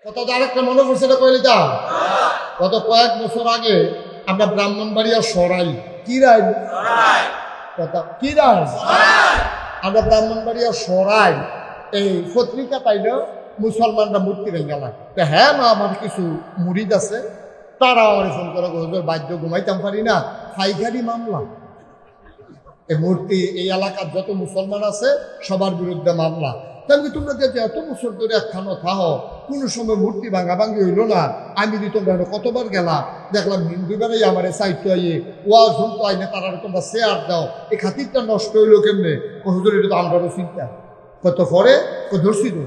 কত আরেকটা মনে পড়ছে এটা কইলি তা গত কয়েক বছর আগে আমরা ব্রাহ্মণবাড়িয়া সরাই কি রাই কথা কি রাই আমরা ব্রাহ্মণবাড়িয়া সরাই এই পত্রিকা পাইল মুসলমানরা মূর্তি ভেঙে গেল। হ্যাঁ না, আমার কিছু মুরিদ আছে, তারা আমার ফোন করে হুজুর বাদ্য ঘুমাইতাম পারি না, ফাইকারি মামলা। এই মূর্তি এই এলাকার যত মুসলমান আছে সবার বিরুদ্ধে মামলা। তাহলে তোমরা যে এত বছর ধরে একখানো থাহ, কোনো সময় মূর্তি ভাঙাভাঙি হইল না। আমি দি তোমরা কতবার গেলাম, দেখলাম হিন্দু বেড়াই আমার সাহিত্য আইয়ে ওয়াজ হুমতো আইনে তারা তোমরা শেয়ার দাও, এই খাতিরটা নষ্ট হইলো কেমনে? হুজুর এটা তো আমরাও চিন্তা কত পরে ধরছি তো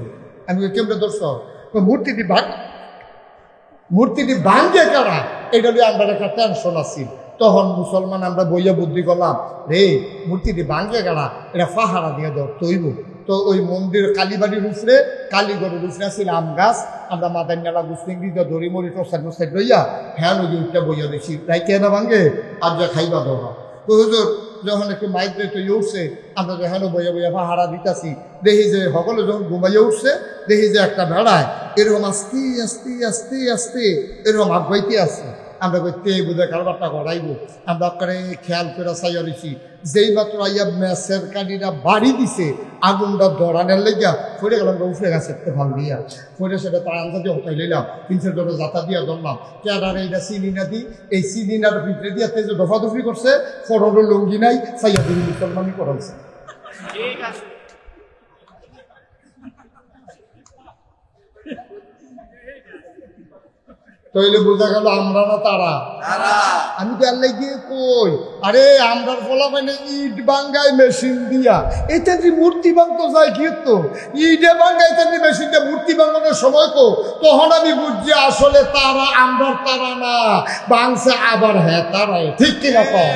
আমি কেমনে ধরছ মূর্তিটি ভাঙ্গে কারা, এটা নিয়ে আমরা একটা টেনশন আছি। তখন মুসলমান আমরা বইয়া বুদ্ধি করলাম, রে মূর্তিটি ভাঙ্গে কারা, এটা পাহারা দিয়ে ধরতেইব। তো ওই মন্দির কালীবাড়ির উপরে কালীগড়ের উপরে আছিল আম গাছ, আমরা মাদার নালা গুসলিঙ্গি দড়ি মরি টোসাইড লইয়া হ্যাঁ নদী উঠটা বইয়া দিছি, রাইতে না ভাঙ্গে আর যা খাইবা ধরা। তো হুজুর যখন একটু মাইগ্রেট হয়ে উঠছে, আমরা যখন বইয়া বইয়া পাহারা দিতেছি, দেখি যে সকলে যখন ঘুমাইয়া উঠছে, দেখি যে একটা ভেড়ায় এরকম আস্তে আস্তে আস্তে আস্তে এরকম আগাইতে আছে। আমরা কইতে বুঝে কারবারটা গড়াইব, আমরা করে খেয়াল করে চাইয়া দিছি। যেই মাত্র আইয়া ম্যাচের কানিরা বাড়ি দিছে, আগুনটা ধরানের লেগিয়া ফিরে গেলাম, উঠে গেছে ভাল দিয়া ফিরে সেটা তার আন্দাজ দিয়ে হটাই লইলাম, তিনশের জন্য যাতা দিয়া ধরলাম। কেনার এইটা চিনিনা দিই, এই চিনিনার ভিতরে দিয়া তেজে দফাদফি করছে, ফরনের লুঙ্গি নাই, চাইয়া দিদি মুসলমানই করাইছে। তইলে বোঝা গেল আমরা না তারা। আমি তো আল্লাহ গিয়ে কই, আরে আমরার ফলা মানে ইট বাঙ্গায় মেশিন দিয়া, এটা যে মূর্তি ভাঙতো যায় কি তো ইটে বাঙ্গায় তেমনি মেশিন দিয়ে মূর্তি বাঙানোর সময় তো তখন আমি বুঝছি আসলে তারা আমরার তারা না, বাংছে আবার হ্যাঁ তারাই, ঠিক কিনা কম।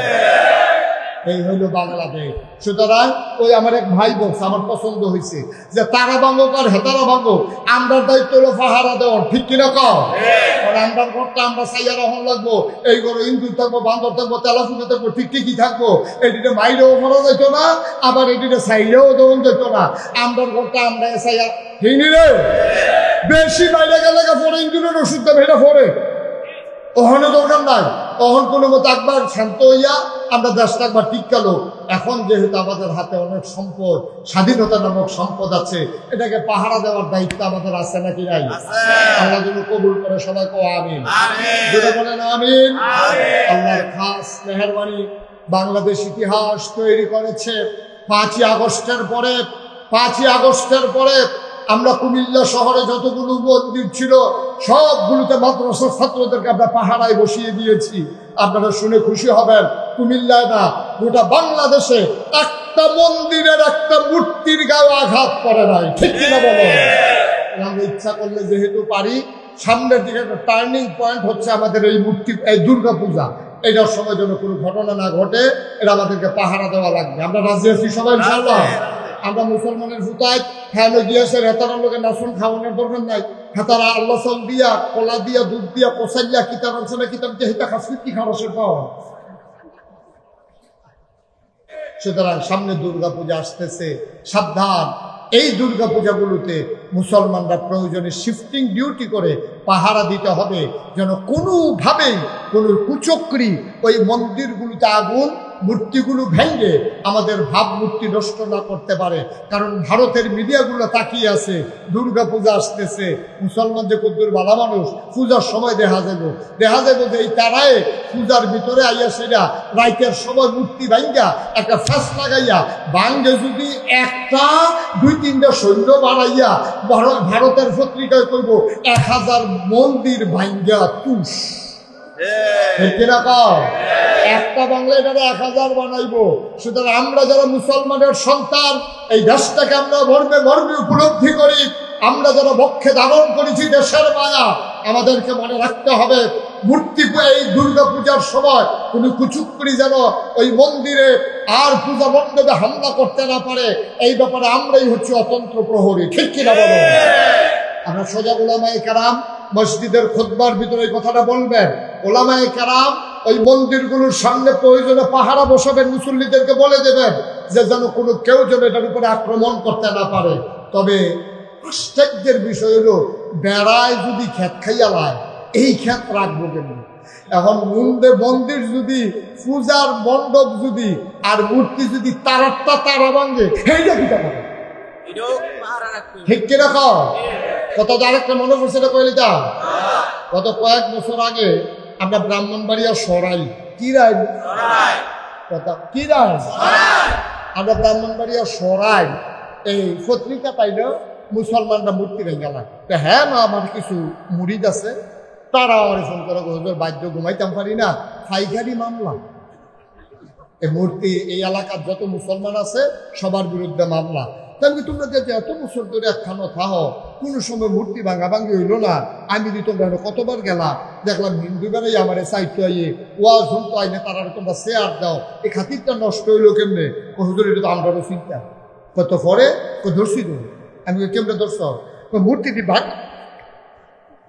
এই হইল বাংলাদেশ। সুতরাং ওই আমার এক ভাই বলছে, আমার পছন্দ হয়েছে যে তারা ভাঙুক আর হেতারা ভাঙুক, আমরার দায়িত্ব হলো পাহারা দেওয়ার, ঠিক কিনা কম। আমরার ঘরটা আমরা চাইয়া রহন লাগবো, এই ঘরে হিন্দু থাকবো, বান্দর থাকবো, তেলাফুকে থাকবো, ঠিক ঠিকই থাকবো। এটিতে মাইরেও মরা যেত না, আবার এটিতে চাইলেও দেওয়া যেত না। আমরার ঘরটা আমরা চাইয়া ঠিক নি রে, বেশি বাইরে গেলে পরে ইন্দুরের ওষুধ দেবে, এটা পরে ওখানে দরকার নাই। তখন কোনো মতো একবার শান্ত হইয়া আমরা দেশটা একবার টিকালো। এখন যেহেতু আমাদের হাতে অনেক সম্পদ, স্বাধীনতা নামক সম্পদ আছে, এটাকে পাহারা দেওয়ার দায়িত্ব আমাদের আছে নাকি নাই? আল্লাহ যেন কবুল করে, সবাই কো আমিন, যেটা বলেন আমিন। আল্লাহর খাস মেহেরবানি বাংলাদেশ ইতিহাস তৈরি করেছে। 5ই আগস্টের পরে আমরা কুমিল্লা শহরে যতগুলো মন্দির ছিল সবগুলোতে মাদ্রাসার ছাত্রদেরকে আমরা পাহারায় বসিয়ে দিয়েছি। আপনারা শুনে খুশি হবেন, কুমিল্লায় না গোটা বাংলাদেশে একটা মন্দিরের একটা মূর্তির গায়ে আঘাত করে নাই, ঠিক কিনা বলো? আমরা ইচ্ছা করলে যেহেতু পারি, সামনের দিকে একটা টার্নিং পয়েন্ট হচ্ছে আমাদের এই মূর্তি, এই দুর্গা পূজা। এটার সময় যেন কোনো ঘটনা না ঘটে, এটা আমাদেরকে পাহারা দেওয়া লাগবে। আমরা রাজি আছি সবাই ইনশাআল্লাহ। আমরা মুসলমানের ভূতায় খেয়ালে গিয়েছে, হেতারার লোকের নাচন খাওয়ানোর দরকার নাই। হেতারা আল্লাহ চাল দিয়া, কলা দিয়া, দুধ দিয়া, কোসাইয়া কিতাব আনছে না, কিতাব দিয়ে হেতা খাস কি খাওয়াসের পাওয়া। সুতরাং সামনে দুর্গা পূজা আসতেছে, সাবধান। এই দুর্গা পূজাগুলোতে মুসলমানরা প্রয়োজনে শিফটিং ডিউটি করে পাহারা দিতে হবে, যেন কোনোভাবেই কোনো কুচক্রী ওই মন্দিরগুলোতে আগুন, মূর্তিগুলো ভেঙে আমাদের ভাবমূর্তি নষ্ট না করতে পারে। কারণ ভারতের মিডিয়াগুলো তাকিয়ে আছে, দুর্গা পূজা আসতেছে, মুসলমান যে কদ্দুর ভালো মানুষ, পূজার সময় দেখা যাবে যে এই তারায় পূজার ভিতরে আইয়া সেটা রাইতের সময় মূর্তি ভাঙ্গা একটা ফাঁস লাগাইয়া ভাঙ্গে যদি একটা 2-3টা সৈন্য বাড়াইয়া ভারতের পত্রিকায় কইব 1000 মন্দির ভাঙ্গা তুষ, একটা বাংলা এটারে 1000 বানাইবো। সুতরাং আমরা যারা মুসলমানের সন্তান, এই দেশটাকে আমরা মর্মে উপলব্ধি করি, আমরা যারা বক্ষে ধারণ করেছি দেশের মায়া, আমাদেরকে মনে রাখতে হবে মূর্তি এই দুর্গা পূজার সময় কোনো কুচুক্রি যেন ওই মন্দিরে আর পূজা মণ্ডপে হামলা করতে না পারে। এই ব্যাপারে আমরাই হচ্ছে অতন্ত্র প্রহরী, ঠিক কিনা বলো? আমরা সোজা উলামায়ে কেরাম মসজিদের খুতবার ভিতরে এই কথাটা বলবেন। উলামায়ে কেরাম ওই মন্দিরগুলোর সামনে প্রয়োজনে পাহারা বসাবেন, মুসল্লিদেরকে বলে দেবেন যে যেন কোনো কেউ যেন এটার উপরে আক্রমণ করতে না পারে। তবে আশ্চর্যের বিষয় হলো বেড়ায় যদি খেত খাইয়া লায় এই ক্ষেত রাখবো কেমন? এখন মুন্ডে মন্দির যদি পূজার মণ্ডপ যদি আর মূর্তি যদি তারাটা তারা ভাঙ্গে সেইটা কি টাকা ঠিক কিনা খাও কত আরেকটা মনে পড়ছে না কইলে তা গত কয়েক বছর আগে আমরা ব্রাহ্মণবাড়িয়া সরাই কি রায় কথা কি রায় আমরা ব্রাহ্মণবাড়িয়া সরাই এই পত্রিকা পাইল মুসলমানরা মূর্তি ভেঙে লাগে হ্যাঁ না আমার কিছু মুরিদ আছে তারা আমার ফোন করে হুজুর বাদ্য ঘুমাইতাম পারি না ফাইকারি মামলা এই মূর্তি এই এলাকার যত মুসলমান আছে সবার বিরুদ্ধে মামলা তাহলে তোমরা যে এত বছর ধরে একখানো থাহো কোনো সময় মূর্তি ভাঙা ভাঙ্গি হইল না আমি যদি তোমরা কতবার গেলাম দেখলাম হিন্দু বেড়াই আমার সাহিত্য আইয়ে ওয়াজ হুলতো আইনে তারা তোমরা শেয়ার দাও এই খাতিরটা নষ্ট হইলো কেমনে হুজুর এটা তো আমরাও চিন্তা কত পরে ধরছি তো আমি কেমনে ধরছ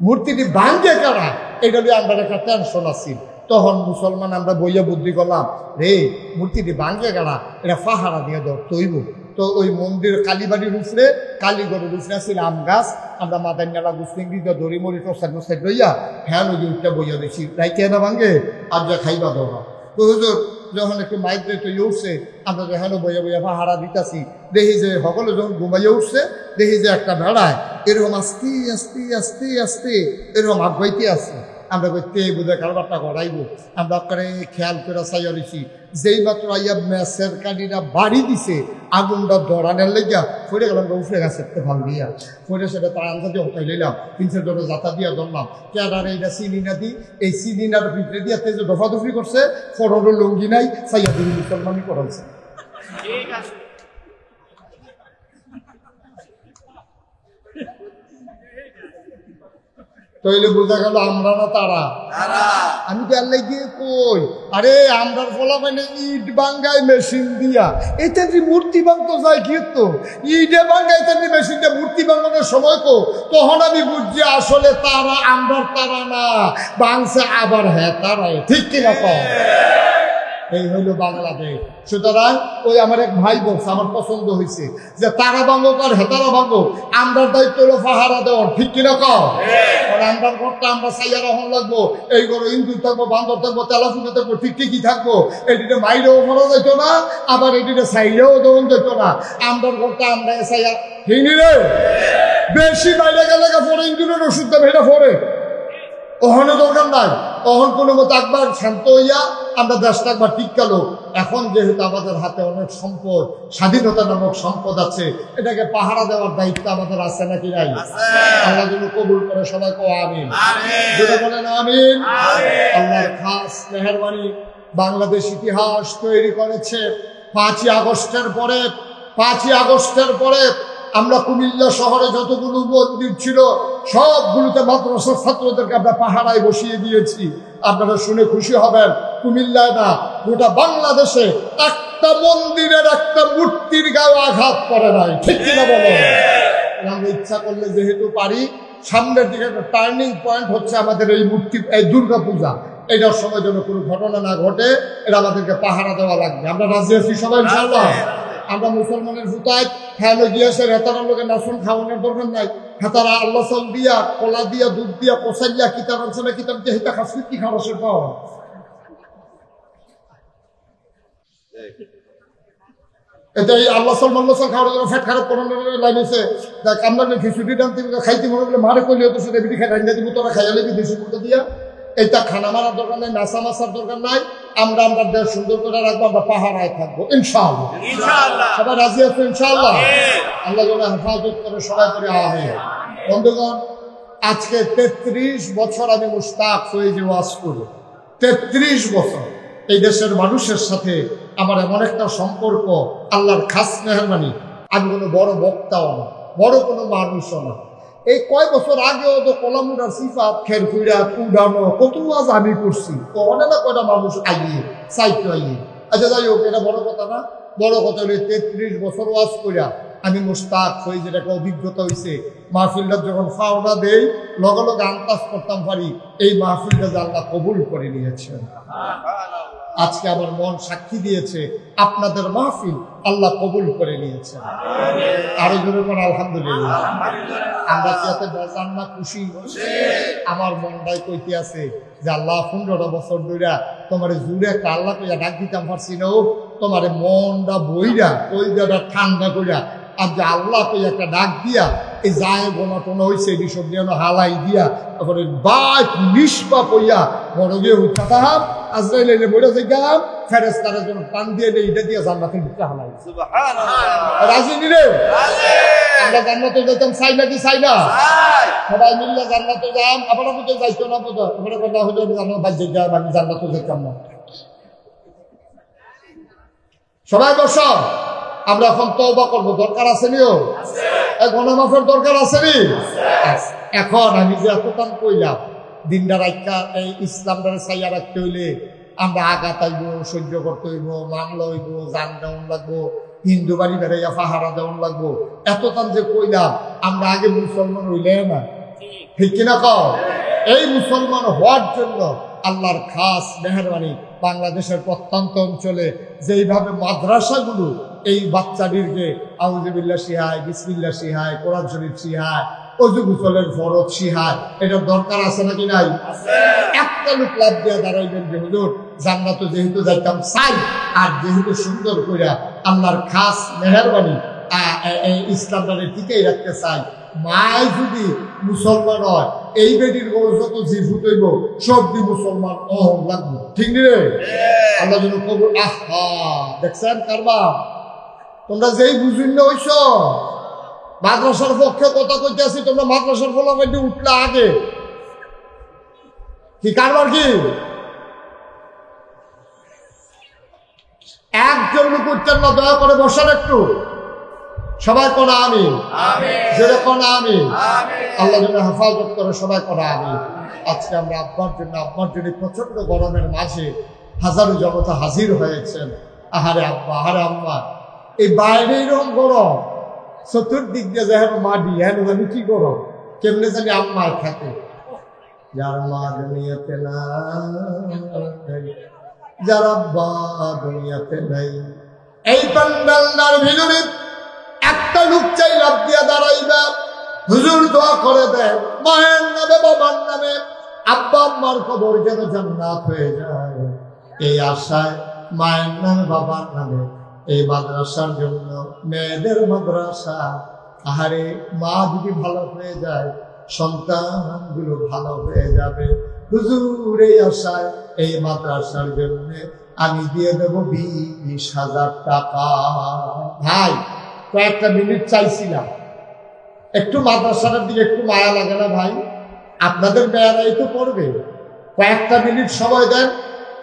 মূর্তিটি ভাঙ্গে কারা এটা নিয়ে আমরা একটা টেনশন আছি তখন মুসলমান আমরা বইয়া বুদ্ধি করলাম রে মূর্তিটি ভাঙ্গে কারা এটা পাহারা দিয়ে ধরতে হইব তো ওই মন্দির কালীবাড়ির উপরে কালীগড়ের উপরে আছিল আম গাছ আমরা মাদার নালা গুসলিঙ্গি দড়ি মরি টসার টসার লইয়া হ্যাঁ ওই উঠটা বইয়া দিছি রাইতে না ভাঙ্গে আর যা খাইবা দেওয়া তো হুজুর যখন একটু মাইগ্রেট হয়ে উঠছে আমরা যখন বইয়া বইয়া পাহারা দিতেছি দেখি যে সকলে যখন ঘুমাইয়া উঠছে দেখি যে একটা ভেড়ায় এরকম আস্তে আস্তে আস্তে আস্তে এরকম আগাইতে আছে আমরা করতে বোধ হয় কারবারটা করাইব আমরা আপনার খেয়াল করে চাইয়া রয়েছি যেই মাত্র আইয়া ম্যাচের কানিরা বাড়ি দিছে আগুনটা ধরানের লেগিয়া ফিরে গেলাম উফরে গেছে ভাল দিয়া ফিরে সেটা তার আঞ্জা দিয়ে হতাই লইলাম তিনশো ধরে যাতা দিয়া ধরলাম কেডার এইটা চিনিনা দি এই চিনিনার ভিতরে দিয়া তেজ দফাদফি করছে ফরনের লুঙ্গি নাই চাইয়া দিন মুসলমানই করাইছে ঠিক আছে তইলে বোঝা গেল আমরা না তারা আমি তো আল্লাহ গিয়ে কই আরে আমরার ফলা মানে ইট বাঙ্গাই মেশিন দিয়া এটা যে মূর্তি ভাঙতো যায় কি তো ইটে বাঙ্গাই তেমনি মেশিন দিয়ে মূর্তি ভাঙানোর সময় কো তখন আমি বুঝছি আসলে তারা আমরার তারা না বাংছে আবার হ্যাঁ তারাই ঠিক কিনা কম এই হইল বাংলাদেশ সুতরাং ওই আমার এক ভাই বলছে আমার পছন্দ হয়েছে যে তারা ভাঙুক আর হেতারা ভাঙুক আমরার দায়িত্ব হলো পাহারা দেওয়ার ঠিক কিনা কম আমরার ঘরটা আমরা সাইয়া রহন লাগবো এই ঘরে হিন্দু থাকবো বান্ধব থাকবো তেলাফুটে থাকবো ঠিক ঠিকই থাকবো এটিতে মাইরেও মরা যেত না আবার এটিতে সাইলেও দেওয়া যেত না আমরার ঘরটা আমরা সাইয়া হিনি রে বেশি বাইরে গেলে পরে ইঞ্জুরের ওষুধ দেবে এটা পরে ওখানে দরকার নাই তখন কোনো মতো একবার শান্ত হইয়া আমরা দেশটা একবার টিকালো এখন যেহেতু আমাদের হাতে অনেক সম্পদ স্বাধীনতা নামক সম্পদ আছে এটাকে পাহারা দেওয়ার দায়িত্ব আমাদের আছে নাকি নাই আল্লাহ যদি কবুল করে সবাই কো আমিন যেটা বলেন আমিন আল্লাহর খাস মেহেরবানি বাংলাদেশ ইতিহাস তৈরি করেছে 5ই আগস্টের পরে আমরা কুমিল্লা শহরে যতগুলো মন্দির ছিল সবগুলোতে মাদ্রাসার ছাত্রদেরকে আমরা পাহারায় বসিয়ে দিয়েছি আপনারা শুনে খুশি হবেন কুমিল্লায় না গোটা বাংলাদেশে একটা মন্দিরের একটা মূর্তির গায়ে আঘাত করে নাই ঠিক কিনা বলো আমরা ইচ্ছা করলে যেহেতু পারি সামনের দিকে একটা টার্নিং পয়েন্ট হচ্ছে আমাদের এই মূর্তি এই দুর্গা পূজা এটার সময় যেন কোনো ঘটনা না ঘটে এটা আমাদেরকে পাহারা দেওয়া লাগবে আমরা রাজি আছি সবাই ইনশাআল্লাহ আমরা মুসলমানের ভূতায় হ্যাঁ গিয়েছে হেতারা লোকে নাচন খাওয়ানোর দরকার নাই হেতারা আল্লাহ চাল দিয়া কলা দিয়া দুধ দিয়া পোষা দিয়া কিতাব আনছে না কিতাব দিয়ে হেতা খাস কি খাওয়া পাওয়া এটা এই আল্লাহ চাল মাল্লা চাল খাওয়ার জন্য ফ্যাট খারাপ করানোর লাইন আছে দেখ আমরা খিচুড়ি টানতে খাইতে মনে করলে মারে করলে হতো সেটা বিটি খাই রান্না দিব তোরা খাইয়া লেগে দেশি করতে দিয়া এটা খানা মারার দরকার নাই নাচা মাছার দরকার নাই আমরা আমরা দেশ সুন্দর করে রাখবো আমরা পাহারায় থাকবো ইনশাআল্লাহ সবাই রাজি আছো ইনশাআল্লাহ আল্লাহ যেন হেফাজত করে সবাই করে আমিন বন্ধুগণ আজকে 33 বছর আমি মুশতাক হয়ে যে ওয়াজ করি 33 বছর এই দেশের মানুষের সাথে আমার এমন একটা সম্পর্ক আল্লাহর খাস মেহরবানি আমি কোনো বড় বক্তাও না বড় কোনো মানুষও না এই কয় বছর আগেও তো কলামুডার সিফাত খের খুঁড়া উঠানো কত আজ আমি করছি তো অনেক কয়টা মানুষ আইয়ে সাইতে আইয়ে আচ্ছা যাই হোক এটা বড় কথা না বড় কথা হলে 33 বছর ওয়াজ করিয়া আমি মুশতাক হয়ে যেটা একটা অভিজ্ঞতা হয়েছে মাহফিলটা যখন ফাওনা দেই লগে লগে আন্দাজ করতাম পারি এই মাহফিলটা যে আল্লাহ কবুল করে নিয়েছেন আজকে আমার মন সাক্ষী দিয়েছে আপনাদের মাহফিল আল্লাহ কবুল করে নিয়েছেন। আরো জোরে বলেন আলহামদুলিল্লাহ। আমরা কি এতে বেজান না খুশি? আমার মনটাই কইতে আছে যে আল্লাহ 15টা বছর ধরে তোমার জুড়ে একটা আল্লাহ কইয়া ডাক দিতাম পারছি না, ও তোমার মনটা বইরা কইটা ঠান্ডা কইরা আর যে আল্লাহ কইয়া একটা ডাক দিয়া এই যায় গোনা টোনা হয়েছে এটি সব যেন হালাই দিয়া তারপরে বাইক নিষ্পাপ হইয়া বড় গিয়ে উঠাতাম আজরাইল এনে বইরা যাইতাম ফেরেশতারা যেন টান দিয়ে নেই এটা দিয়ে জান্নাতের ভিতরে হালাই। রাজি নিলে আমরা জান্নাতে যাইতাম, চাই নাকি চাই না? সবাই মিললে জান্নাতে যাম। আপনারা বুঝে যাইতো না বুঝো এবারে কথা হলো জান্নাত বাদ যাই আমি জান্নাতে যেতাম না। সবাই বস, আমরা এখন তওবা করবো, দরকার আসেনিও? গণমাফের দরকার আসেনি? এখন আমি যে এতটান কইলাম দিনটা রাখা এই ইসলামটারে চাইয়া রাখতে হইলে আমরা আঘাত আইব, সহ্য করতে হইব, মামলা হইব, জান দেওয়ান লাগবো, হিন্দু বাড়ি বেড়াইয়া পাহারা দেওয়ান লাগবো। এতটান যে কইলাম আমরা আগে মুসলমান হইলে না, ঠিক কিনা কও? এই মুসলমান হওয়ার জন্য আল্লাহর খাস মেহরবানি বাংলাদেশের প্রত্যন্ত অঞ্চলে যেইভাবে মাদ্রাসাগুলো এই বাচ্চাদেরকে আউযুবিল্লাহ শিহায়, বিসমিল্লাহ শিহায়, কোরআন শরীফ শিহায়, অজু গোসলের ফরজ শিহায়, এটার দরকার আছে নাকি নাই? একটা লোক লাভ দিয়া দাঁড়াইবেন যে হুজুর জান্নাতে যেহেতু যাইতাম চাই আর যেহেতু সুন্দর করে আল্লাহর খাস মেহরবানি এই ইসলামটাকে টিকেই রাখতে চাই, মায় যদি মুসলমান হয় এই বেটির বড় যত জি ফুটইব সবদি মুসলমান অহম লাগবে, ঠিক নি রে? আল্লাহ যেন কবুল। আহা দেখছেন কারবা, তোমরা যেই বুঝুন না হইছ মাদ্রাসার পক্ষে কথা কইতে আছি, তোমরা মাদ্রাসার ফলাফল উঠলে আগে কি কারবার কি একজন লোক উঠতেন না, দয়া করে বসার একটু সবাই কোনা আমি যেটা কোনা আমি আল্লাহ যেন হেফাজত করে সবাই কোনা আমি। আজকে আমরা আব্বার জন্য প্রচন্ড গরমের মাঝে হাজারো জনতা হাজির হয়েছেন। আহারে আব্বা, আহারে আম্মা, এই বাইরে এরকম গরম, চতুর্দিক দিয়ে যেন মাটি হেন জানি কি গরম, কেমনে জানি আম্মায় থাকে। যার মা দুনিয়াতে নাই, যার আব্বা দুনিয়াতে নাই, এই পান্ডালদার ভিতরে একটা লোক চাই লাভ দিয়া দাঁড়াইবা, হুজুর দোয়া করে দেয় মায়ের নামে, বাবার নামে, আব্বা আম্মার কবর যেন জান্নাত হয়ে যায়। এই আশায় মায়ের নামে, বাবার নামে, এই মাদ্রাসার জন্য, মেয়েদের মাদ্রাসা। আহারে মা যদি ভালো হয়ে যায় সন্তানগুলো ভালো হয়ে যাবে। হুজুর এই আশায় এই মাদ্রাসার জন্য আমি দিয়ে দেবো 20,000 টাকা। ভাই কয়েকটা মিনিট চাইছিলাম, একটু মাদ্রাসাটার দিকে একটু মায়া লাগে না ভাই? আপনাদের মেয়েরাই তো পড়বে, কয়েকটা মিনিট সময় দেন,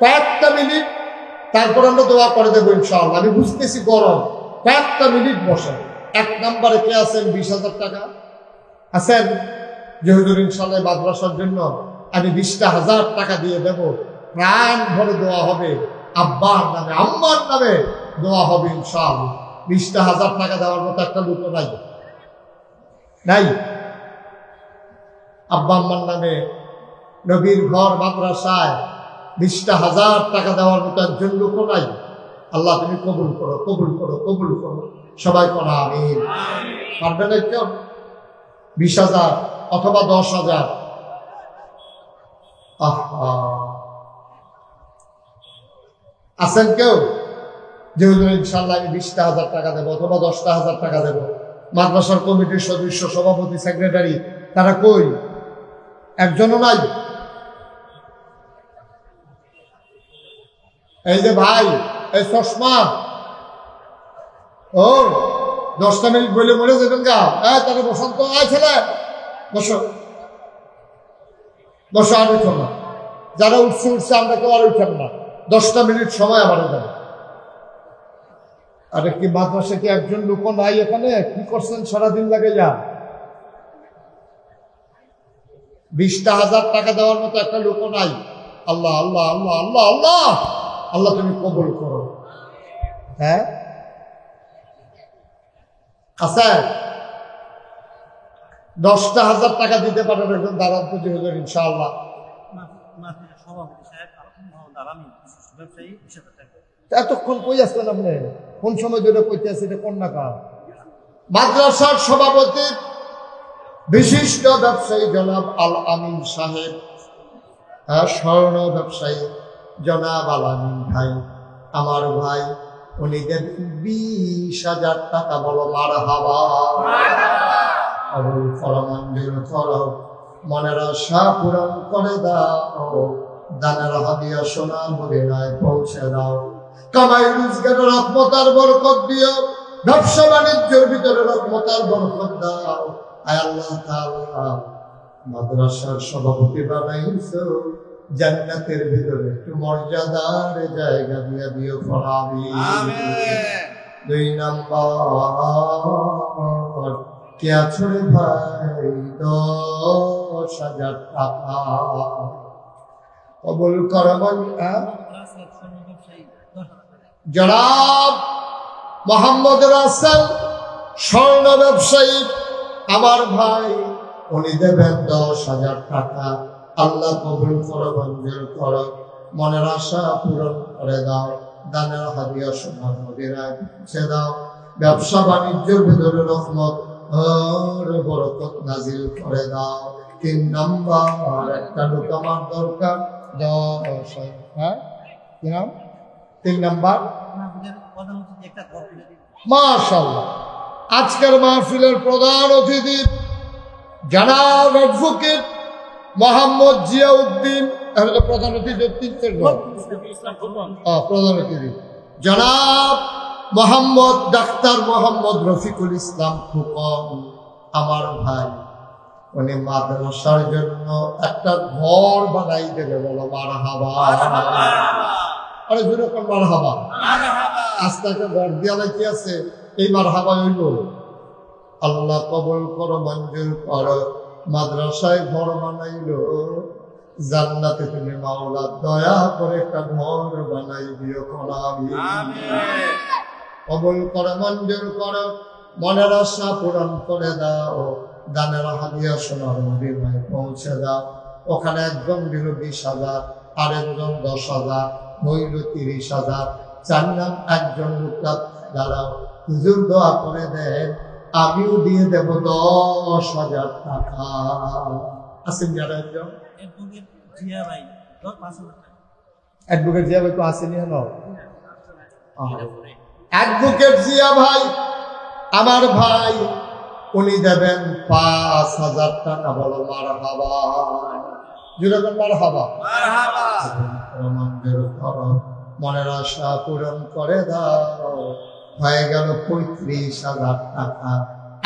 কয়েকটা মিনিট, তারপর আমরা দোয়া করে দেবো ইনশাআল্লাহ। আমি বুঝতেছি গরম, কয়েকটা মিনিট বসেন। 1 নম্বরে কে আছেন 20,000 টাকা আছেন? যে হুজুর ইনশাআল্লাহ মাদ্রাসার জন্য আমি 20,000 টাকা দিয়ে দেব, প্রাণ ভরে দোয়া হবে, আব্বার নামে আম্মার নামে দোয়া হবে ইনশাআল্লাহ। 20,000 টাকা দেওয়ার মতো একটা লোক নাই, নাই। আব্বা আম্মার নামে নবীর ঘর মাদ্রাসায় 20,000 টাকা দেওয়ার মতো একজন লোক নাই। আল্লাহ তুমি কবুল করো, কবুল করো, কবুল করো, সবাই করো আমিন। পারবে না কেউ? 20,000 অথবা 10,000। আছেন কেউ যে হুজুর ইনশাআল্লাহ আমি 20,000 টাকা দেবো অথবা 10,000 টাকা দেবো? মাদ্রাসার কমিটির সদস্য, সভাপতি, সেক্রেটারি তারা কই? একজনও নাই। এই যে ভাই, এই চশমা, ও 10টা মিনিট বলে মরে যাবেন গা। তাহলে বসন্ত, আয় ছেলে বসো, বসো, আর উঠো না। যারা উঠছে উঠছে, আমরা কেউ আর উঠেন না। 10টা মিনিট সময় আমার দেন। আরে কি মাদ্রাসা কি একজন লোক নাই এখানে? কি করছেন সারাদিন লাগে? যা 20,000 টাকা দেওয়ার মতো একটা লোক নাই। আল্লাহ আল্লাহ আল্লাহ আল্লাহ আল্লাহ আল্লাহ তুমি কবুল করো। হ্যাঁ আচ্ছা, 10,000 টাকা দিতে পারেন একজন দাঁড়ান পুঁজি হুজুর ইনশাআল্লাহ। এতক্ষণ কই আসলেন আপনি? কোন সময় ধরে কইতে আছে? এটা কোন নাকা? মাদ্রাসার সভাপতি বিশিষ্ট ব্যবসায়ী জনাব আল আমিন সাহেব, স্বর্ণ ব্যবসায়ী জনাব আল আমিন ভাই, আমার ভাই, উনি দেন 20,000 টাকা। বলো মারহাবা। কবুল করো, মঞ্জুর করো, মনের আশা পূরণ করে দাও, দানের হাদিয়া সোনা মদিনায় পৌঁছে দাও। কামাই রোজগারের রহমতার বরকত দিও, ব্যবসা বাণিজ্যের ভিতরে রহমতার বরকত দাও। আয় আল্লাহ তাআলা, মাদ্রাসার সভাপতি বানাইছো, জান্নাতের ভিতরে একটু মর্যাদার জায়গা দিয়ে দিও। আমিন। 2 নাম্বার, কে আছো রে ভাই? 10,000 টাকা। কবুল করো জনাব মোহাম্মদ রাসেল, স্বর্ণ ব্যবসায়ী, আমার ভাই, উনি দেবেন 10,000 টাকা। আল্লাহ কবুল করো, মঞ্জুর করো, মনের আশা পূরণ করে দাও, দানের হাদিয়া সোনার মদিনায় পৌঁছে দাও। ব্যবসা বাণিজ্যের ভিতরে রহমত আর বরকত নাজিল করে দাও। 3 নাম্বার, একটা লোক আমার দরকার 10,000। হ্যাঁ, কি নাম? 3 নাম্বার। মাশাআল্লাহ, আজকের মাহফিলের প্রধান অতিথি জনাব অ্যাডভোকেট মোহাম্মদ জিয়াউদ্দিন। প্রধান অতিথি প্রধান অতিথি জনাব মোহাম্মদ ডাক্তার মোহাম্মদ রফিকুল ইসলাম ফুকন, আমার ভাই, উনি মাদ্রাসার জন্য একটা ঘর বানাই দেবে। বলো মারহাবা। আরে জোরে কোন মারহাবা। আস্তে একটা ঘর দেওয়ালে কি আছে? এই মারহাবা হইল। আল্লাহ কবুল করো, মঞ্জুর করো, মাদ্রাসায় ঘর বানাইলো, জান্নাতে তুমি মাওলা দয়া করে একটা ঘর বানাই দিও। কবুল করো, মঞ্জুর করো, মনের আশা পূরণ করে দাও, দানের হাদিয়া সোনার মদিনায় পৌঁছে দাও। ওখানে একজন দিল 20,000, আরেকজন 10,000, হইল 30,000। 4 নাম একজন লোকটা দাঁড়াও, হুজুর দোয়া করে দেন, আমিও দিয়ে দেব 10,000 টাকা। আসেন যারা একজন অ্যাডভোকেট জিয়া ভাই তো আসেনি। হলো অ্যাডভোকেট জিয়া ভাই, আমার ভাই, উনি দেবেন 5,000 টাকা। বলো মারহাবা। জুড়ে মারহাবা। মনের আশা পূরণ করে দাও, হয়ে গেল 35,000 টাকা।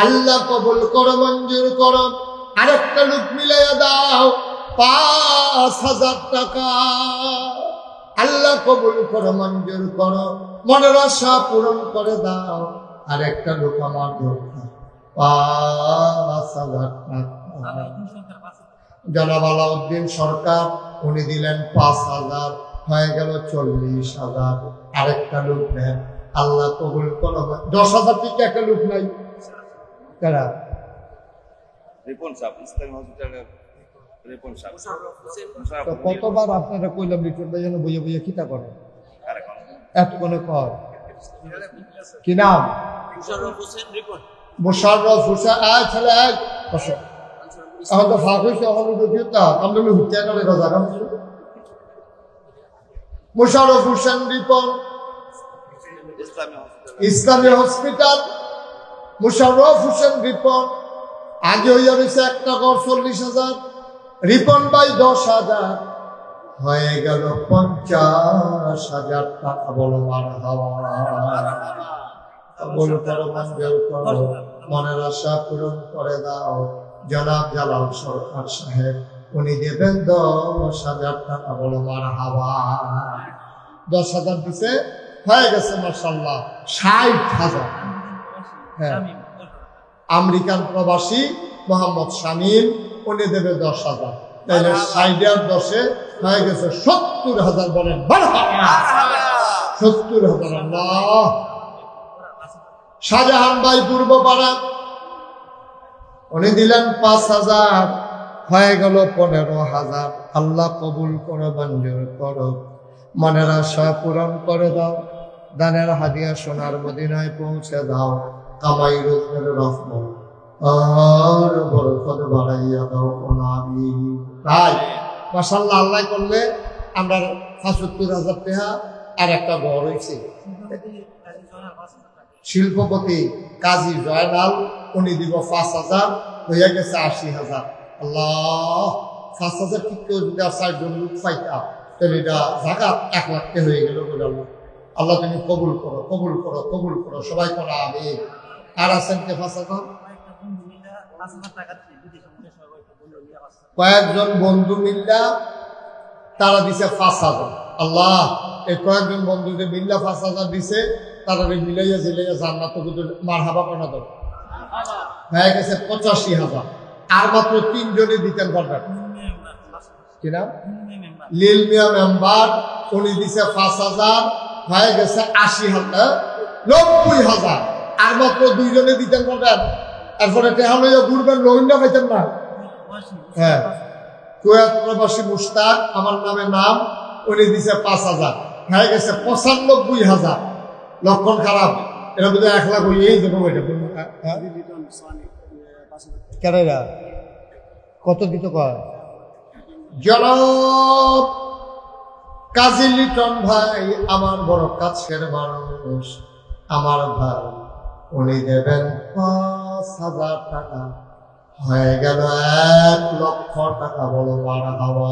আল্লাহ কবুল করো, মঞ্জুর করো, আরেকটা লোক মিলাইয়া দাও 5,000 টাকা। আল্লাহ কবুল করো, মঞ্জুর করো, মনের আশা পূরণ করে দাও, আরেকটা লোক আমার দরকার 5,000 টাকা। জনাব আলাউদ্দিন সরকার, উনি দিলেন 5,000, হয়ে গেল 40,000। আরেকটা লোক নেন। আল্লাহ কবুল করো। 10,000 থেকে একটা লোক নাই। কারা? কতবার আপনারা কইলাম রিপন ভাই যেন বইয়ে বইয়ে খিতা করে এতক্ষণে কর। কি নাম? মোশাররফ হোসেন। ছেলে এখন তো ফাঁক হয়েছে, আমরা হুকিয়া করে কথা। মোশাররফ হোসেন রিপন, ইসলামী হসপিটাল। মোশাররফ হোসেন রিপন, আগে হইয়া রয়েছে একটা ঘর 40,000, রিপন ভাই 10,000, হয়ে গেল 50,000 টাকা। বলো মারহাবা। বলো করো, মঞ্জুর করো, মনের আশা পূরণ করে দাও। জনাব জালাল সরকার সাহেব, উনি দেবেন 10,000 টাকা। বলো মারহাবা। 10,000 দিছে, হয়ে গেছে মাশাআল্লাহ 60,000। হ্যাঁ, আমেরিকান প্রবাসী মোহাম্মদ শামীম, উনি দেবে 10,000। তাহলে 60 আর 10 হয়ে গেছে 70,000। বলেন মারহাবা। 70,000। আল্লাহ। শাহজাহান ভাই পূর্বপাড়া, উনি দিলেন 5,000, হয়ে গেল 15,000। আল্লাহ কবুল করো, মঞ্জুর করো, মনের আশা পূরণ করে দাও, দানের হাদিয়া সোনার মদিনায় পৌঁছে দাও, কামাই রূপের রহমত আর বরকত বাড়াইয়া দাও। আমিন। তাই মাশাআল্লাহ আল্লাহ করলে আমরা ৭৫,০০০ টাকা আর একটা ঘর হয়েছে। শিল্পপতি কাজী জয়নাল উনি দিব ৫,০০০, হইয়া গেছে ৮০,০০০। আল্লাহ ৫,০০০ ঠিক করে যদি আর ৪ লোক পাইতাম তাহলে এটা জাকাত ১ লাখ টাকা হয়ে গেল। আল্লাহ তুমি কবুল করো, কবুল করো, কবুল করো, সবাই করো আমিন। আর আছেন কে ৫,০০০? কয়েকজন বন্ধু মিল্লা তারা দিছে ৫,০০০। আল্লাহ এই কয়েকজন বন্ধু যে মিল্লা ৫,০০০ দিছে তারা মিলাইয়া জিলাইয়া জান্নাত মারহাবা বানা দাও। হয়ে গেছে ৮৫,০০০। আর মাত্র ৩ জনে দিতেন পারবেন কি নাম? লিল মিয়া মেম্বার উনি দিছে ৫,০০০, হয়ে গেছে ৮০,০০০, ৯০,০০০। আর মাত্র ২ জনে দিতেন পারবেন। এরপরে টেহা লইয়া ঘুরবেন, রোহিঙ্গা পাইতেন না। হ্যাঁ, কুয়েত প্রবাসী মুশতাক আমার নামে নাম, উনি দিছে ৫,০০০, হয়ে গেছে ৯৫,০০০। লক্ষণ খারাপ, এটা বোধহয় ১ লাখ হইয়েই দেবো। কেরা কত দিত কয়? জনাব কাজী লিটন ভাই আমার বড় কাছের মানুষ, আমার ভাই, উনি দেবেন ৫,০০০ টাকা, হয়ে গেল ১ লক্ষ টাকা। বলো মারহাবা।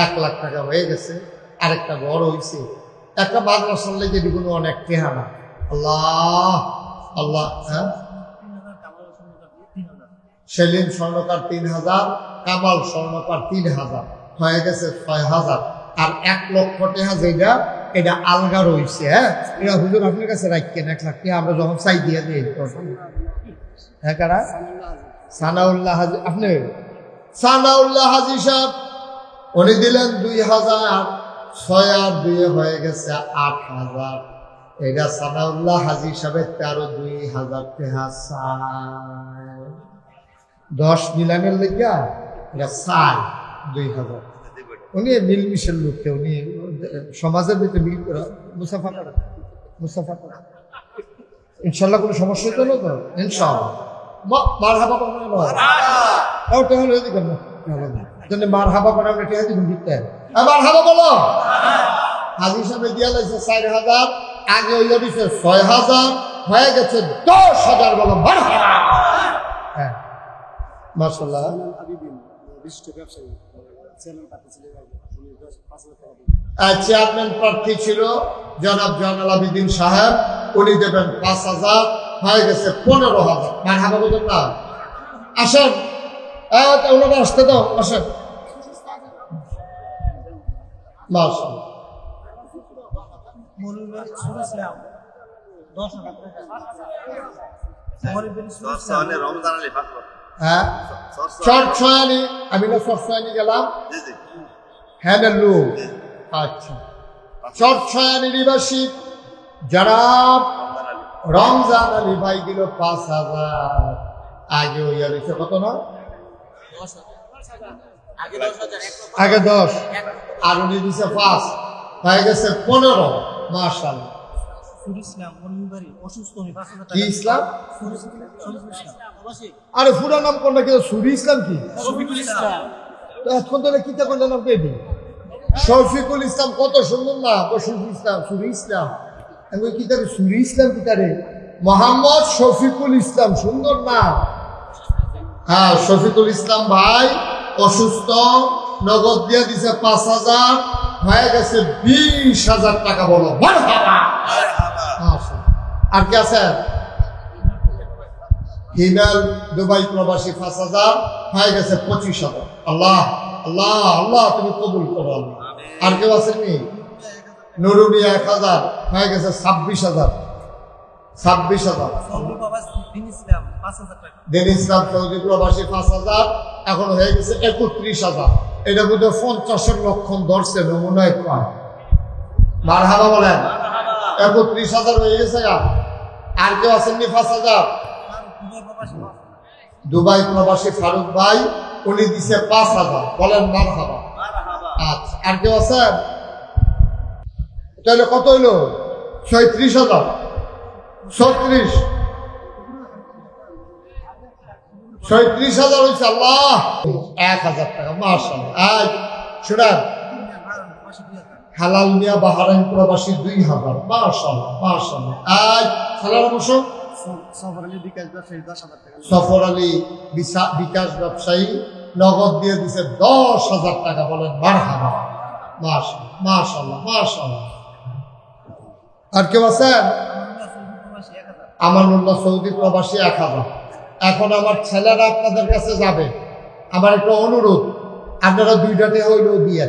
১ লাখ টাকা হয়ে গেছে, আরেকটা ঘর হয়েছে, একটা মাদ্রাসার লেগে দিগুলো অনেক টেহানা। আল্লাহ আল্লাহ। হ্যাঁ, সেলিম স্বর্ণকার ৩,০০০, কামাল স্বর্ণকার ৩,০০০, হয়ে গেছে ৬,০০০। আর ১ লক্ষ টাকা যেটা এটা আলগা রয়েছে। হ্যাঁ, এটা হুজুর আপনার কাছে রাখেন ১ লাখ টাকা, আমরা যখন চাই দিয়ে দিই। হ্যাঁ, কারা? সানাউল্লাহ হাজি। আপনি সানাউল্লাহ হাজি সাহেব উনি দিলেন ২,০০০, ৬ আর ২ হয়ে গেছে ৮,০০০। এটা সানাউল্লাহ হাজি সাহেবের ২,০০০ টাকা চাই। ১০ মিলানের লেগা এটা চাই ২,০০০। উনি মিলমিশের লোককে, উনি সমাজের ভিতরে মিল করা মুসাফা করা, মুসাফা করা। ইনশাল্লাহ কোনো সমস্যা হতো না তো? ইনশাল্লাহ মারহাবা বানানো ওটা হলো এদিকে না, মারহাবা বানানো ঠিক আছে। মারহাবা বলো। হাজি সাহেব দিয়া লাগছে ৪,০০০, আগে হইয়া দিচ্ছে ৬,০০০, হয়ে গেছে ১০,০০০। বলো মারহাবা। হ্যাঁ মাশাআল্লাহ। চেয়ারম্যান প্রার্থী ছিল জনাব জয়নাল আবেদিন সাহেব, উনি দেবেন ৫,০০০, হয়ে গেছে ১৫,০০০। মারহাবা বলতেন না? আসেন, ওনাকে আসতে দাও, আসেন। মাশাআল্লাহ। হ্যাঁ, চরছয়ানি, আমি না চরছয়ানি গেলাম। হ্যাঁ লোক। আচ্ছা, চরছয়ানি নিবাসী জনাব রমজান আলী ভাই দিল ৫,০০০। আগে হইয়া দিচ্ছে কত না? আগে ১০ আর উনি দিছে ৫, হয়ে গেছে ১৫। মাশাআল্লাহ। কি ইসলাম? আরে পুরা নাম কোনটা? কি সুরি ইসলাম? কি এখন তো কি করলেন আপনি? এটি শফিকুল ইসলাম, কত সুন্দর না? শফিকুল ইসলাম, সুরি ইসলাম। আমি কি তারে সুরি ইসলাম? কি তারে মোহাম্মদ শফিকুল ইসলাম, সুন্দর না? হ্যাঁ, শফিকুল ইসলাম ভাই অসুস্থ, নগদ দিয়ে দিছে ৫,০০০, হয়ে গেছে ২০,০০০ টাকা। বলো মারহাবা। আর কি আছে? হিমেল দুবাই প্রবাসী ৫,০০০, হয়ে গেছে ২৫,০০০। আল্লাহ আল্লাহ আল্লাহ তুমি কবুল করো। আর কেউ আসেননি? নুরুনি ১,০০০, হয়ে গেছে ২৬,০০০। ২৬,০০০। দিন ইসলাম সৌদি প্রবাসী ৫,০০০, এখন হয়ে গেছে ৩১,০০০। এটা বোধহয় ৫০-এর লক্ষণ ধরছে, নমুনায় পায়। মারহাবা বলেন। ৩১,০০০ হয়ে গেছে। আর কেউ আসেননি? ৫,০০০। দুবাই প্রবাসী ফারুক ভাই উনি দিছে ৫,০০০। বলেন মারহাবা। আচ্ছা, আর কেউ আছেন? তাহলে কত হইলো? 36,000। 36,000 হয়েছে। আল্লাহ, 1,000 টাকা। মাশাআল্লাহ। শুনেন, হালাল মিয়া বাহারাইন প্রবাসী 2,000। মাশাআল্লাহ মাশাআল্লাহ। সালার অবশ্য সফর আলী বিকাশ ব্যবসায়ী নগদ দিয়ে দিছে 10,000 টাকা। বলেন মারহাবা। মাশাআল্লাহ মাশাআল্লাহ মাশাআল্লাহ। আর কেউ আছেন? আমানুল্লাহ সৌদি প্রবাসী 1,000। এখন আমার ছেলেরা আপনাদের কাছে যাবে, আমার একটা অনুরোধ, আপনারা 2টা হইলেও দিয়ে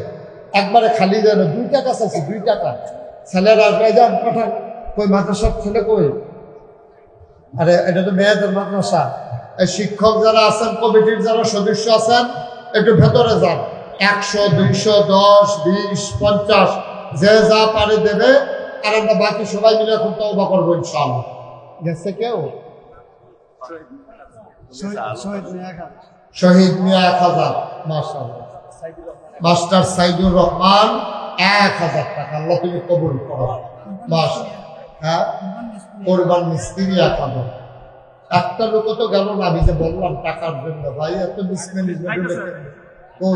একবারে খালি দেন। 2 টাকা আছে, 2 টাকা ছেলেরা যান পাঠান। কই মাদ্রাসার ছেলে কই? আরে এটা তো মেয়েদের মাদ্রাসা। এই শিক্ষক যারা আছেন, কমিটির যারা সদস্য আছেন, একটু ভেতরে যান। 100, 200, 10, 20, 50 যে যা পারে দেবে। আর আমরা বাকি সবাই মিলে এখন তওবা করবো ইনশাআল্লাহ। গেছে কেউ? শহীদ মিয়া 1,000। মাশাআল্লাহ। মাস্টার সাইদুর রহমান 1,000 টাকা। আল্লাহ তুমি কবুল করো। মাশাআল্লাহ। হ্যাঁ, কোরবান মিস্ত্রি 1,000। একটা লোক তো গেল না, আমি যে বললাম টাকার জন্য। ভাই এত ও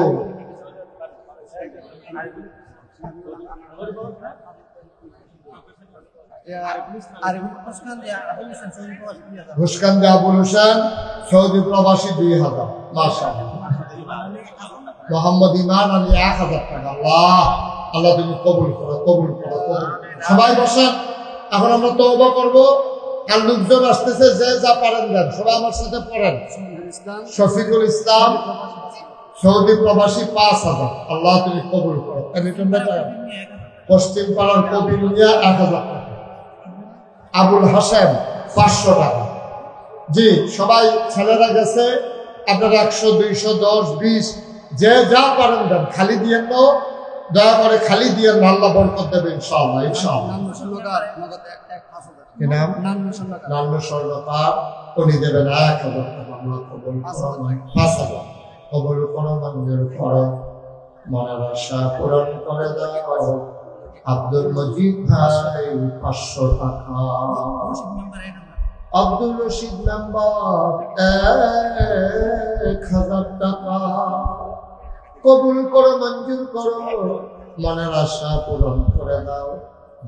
ঘুষকান্দি আবুল হোসেন সৌদি প্রবাসী 2,000। মাশাআল্লাহ। মোহাম্মদ ইমান আলী 1,000 টাকা। আল্লাহ আল্লাহ তুমি কবুল করো, কবুল করো, কবুল। সবাই বসেন, এখন আমরা তওবা করবো। আর লোকজন আসতেছে, যে যা পারেন দেন। সবাই আমার সাথে পড়েন। শফিকুল ইসলাম সৌদি প্রবাসী 5,000। আল্লাহ তুমি কবুল করো। পশ্চিম পাড়ার কবির মিয়া 1,000 টাকা। আবুল হাসেম 500 টাকা। জি, সবাই ছেলেরা গেছে। আপনারা 100, 200, 10, 20 যে যা পারেন দেন। খালি দিয়েন না, দয়া করে খালি দিয়েন। আল্লাহ বরকত দেবে ইনশাআল্লাহ ইনশাআল্লাহ। কি নাম? নান্নু স্বর্ণকার। উনি দেবেন 1,000 টাকা। আল্লাহ কবুল করো। 5,000 কবুল করো, মঞ্জুর করো, মনের আশা পূরণ করে দাও। আব্দুল মজিদ ভাই 500 টাকা। আব্দুল রশিদ নাম্বার 1,000 টাকা। কবুল করো, মঞ্জুর করো, মনের আশা পূরণ করে দাও।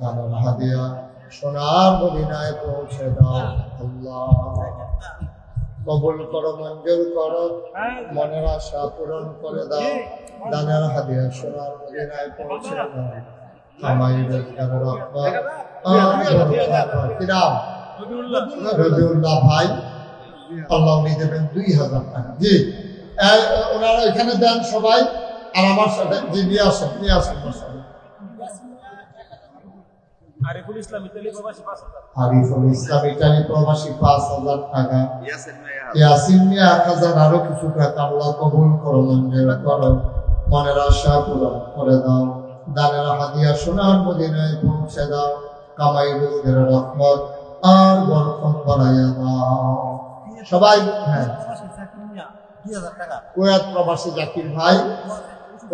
দানের হাদিয়া সোনার মদিনায় পৌঁছে দাও। আল্লাহ কবুল করো, মঞ্জুর করো, মনের আশা পূরণ করে দাও। দানের হাদিয়া সোনার মদিনায় পৌঁছে দাও। রবিউল্লাহ ভাই, আল্লাহ উনি দেবেন 2,000 টাকা। জি, ওনারা এখানে দেন সবাই। আর আমার সাথে জি নিয়ে আসেন, নিয়ে আসেন। আরিফুল ইসলাম ইতালি প্রবাসী 5,000 টাকা। ইয়াসিন মিয়া 1,000। আরো কিছু টাকা। আল্লাহ কবুল করো, মঞ্জুর করো, মনের আশা পূরণ করে দাও। দানের হাদিয়া সোনার মদিনায় পৌঁছে দাও। কামাই রুজগার রহমত আর বরকত বাড়াইয়া দাও। সবাই হ্যাঁ। কুয়েত প্রবাসী জাকির ভাই,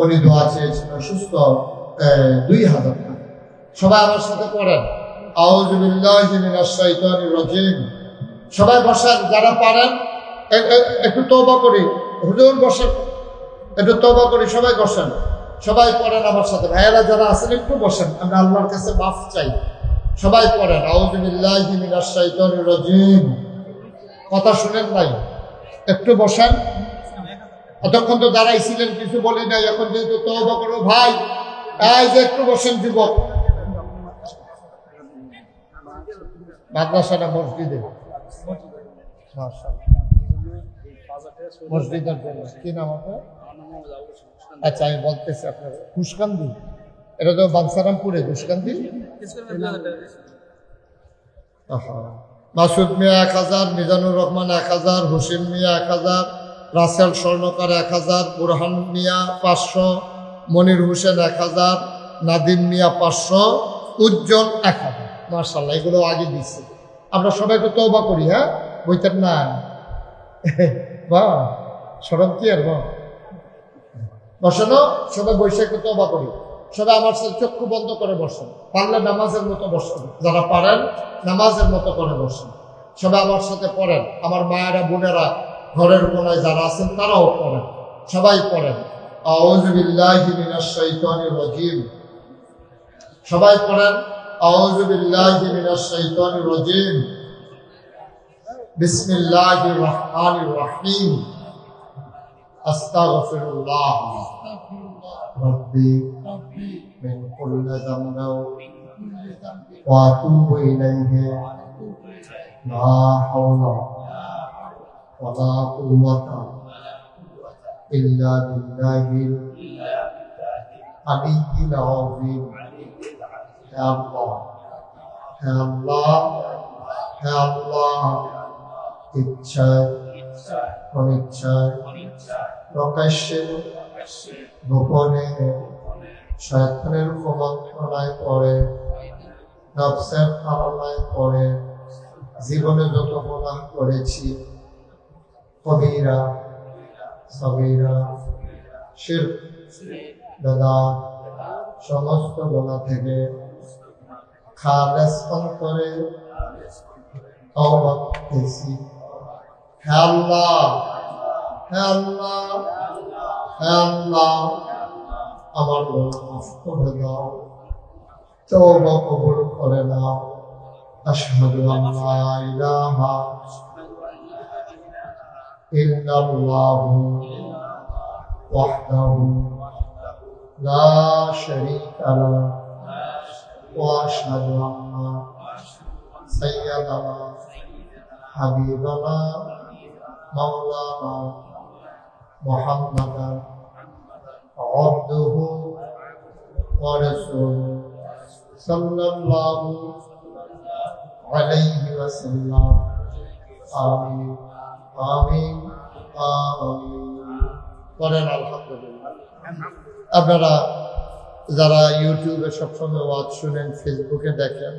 উনি দোয়া চেয়েছিল সুস্থ 2,000 টাকা। সবাই আমার সাথে পড়েন। আউযু বিল্লাহি মিনাশ শাইতানির রাজিম। সবাই বসেন, যারা পারেন একটু তওবা করি। হুজুর বসেন, একটু তওবা করি। সবাই বসেন, সবাই পড়েন আমার সাথে। ভাইয়েরা যারা আছেন একটু বসেন, আমরা আল্লাহর কাছে মাফ চাই। সবাই পড়েন। আউযু বিল্লাহি মিনাশ শাইতানির রাজিম। কথা শুনেন নাই? একটু বসেন। এতক্ষণ তো দাঁড়াইছিলেন, কিছু বলি নাই। এখন যেহেতু তওবা করো ভাই, এই যে একটু বসেন যুবক। মাদ্রাসাটা মসজিদে, মসজিদের জন্য। কি নাম আপনার? আচ্ছা, আমি বলতেছি আপনার ঘুষকান্দি। এটা তো বাঞ্ছারামপুরে ঘুষকান্দি। মাসুদ মিয়া 1,000, মিজানুর রহমান 1,000, হুসেন মিয়া 1,000, রাসেল স্বর্ণকার 1,000, বুরহান মিয়া 500, মনির হোসেন 1,000, নাদিম মিয়া 500, উজ্জ্বল 1,000। মাশাআল্লাহ, এগুলো আগে দিচ্ছে। আমরা সবাই তো তওবা করি। হ্যাঁ, বইতেন না বা সরম কি আর বা বসানো, সবাই বৈশাখে তওবা করি। সবাই আমার সাথে চক্ষু বন্ধ করে বসেন, পারলে নামাজের মতো বসেন, যারা পারেন নামাজের মতো করে বসেন। সবাই আমার সাথে পড়েন, আমার মায়েরা বোনেরা ঘরের কোনায় যারা আছেন তারাও পড়েন, সবাই পড়েন। আউযু বিল্লাহি মিনাশ শাইতানির রাজীম। সবাই পড়েন আউযু বিল্লাহি মিনাশ শাইতানির রাজীম। বিসমিল্লাহির রহমানির রহিম। আস্তাগফিরুল্লাহ রাব্বি মিন কুল্লি যামবিন ওয়া আতুবু ইলাইহি লা হাওলা ওয়া লা কুওয়াতা ইল্লা বিল্লাহিল আলিয়্যিল আযীম। হে আল্লাহ, হে আল্লাহ, হে আল্লাহ, ইচ্ছায় অনিচ্ছায় প্রকাশ্যে গোপনে শয়তানের কুমন্ত্রণায় পড়ে, নফসের তাড়নায় পড়ে জীবনে যত গুনাহ করেছি, কবিরা সগীরা শিরক বেদাত সমস্ত গুনাহ থেকে খালেস অন্তরে তওবা করতেছি। হে আল্লাহ, হে আল্লাহ, হে আল্লাহ, আমার গুনাহ মাফ করে দাও, তওবা কবুল করে নাও। আশহাদু আল্লা ইলাহা ইল্লাল্লাহু ওয়াহদাহু লা শারীকা লাহু ওয়া আশহাদু আন্না সাইয়্যিদানা হাবিবানা মাওলানা মুহাম্মাদান আবদুহু ওয়া রাসূলুহু সাল্লাল্লাহু আলাইহি ওয়াসাল্লাম। আমিন আমিন আমিন। পড়েন আলহামদুলিল্লাহ। আপনারা যারা ইউটিউবে সবসময় ওয়াজ শুনেন, ফেসবুকে দেখেন,